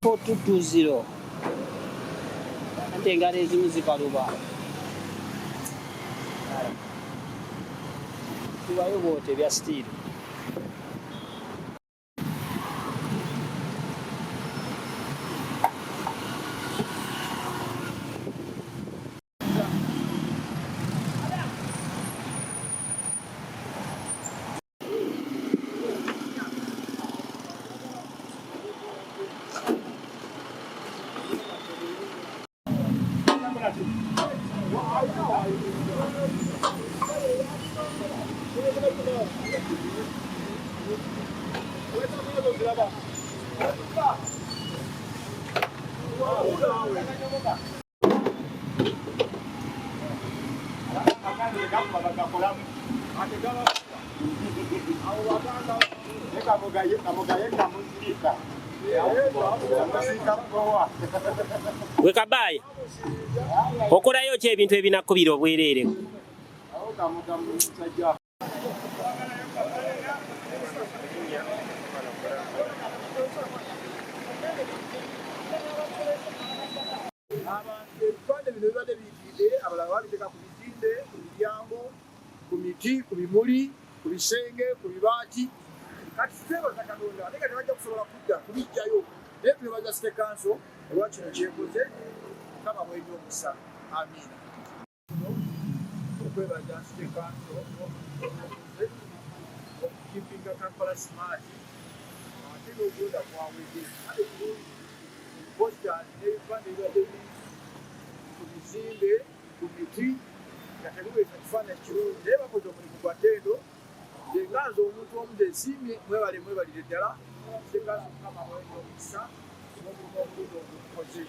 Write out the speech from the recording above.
4220 ate engalo ezimu zikaluba tubayo bwote bya stiiri gwe Kabayi okolayo ki ebintu ebinakubira obwereere ebipande bino bibadde biyitiridde abalala babiteeka ku bizimbe ku miryango ku miti ku bimuli ku bisenge ku bibaati kati twebaza Katonda ate nga tebajja kusobola kudda kubijjayo naye twebaza City Council olwa kino kyekoze Mukama bw'eri omusa amiina okwebaza City Council okukipinga Kampala smart ate n'okulonda kwawedde ate bulungi posters n'ebipande ebibadde biri ku bizimbe ku miti nga tebubeeza kifaananyi kirungi naye bakoze omulimu gwa ttendo nze nga nze omuntu omu nsiimye mwebalire ddala City Council Mukama bw'eri omusa n'omulimu omulungi ogukoze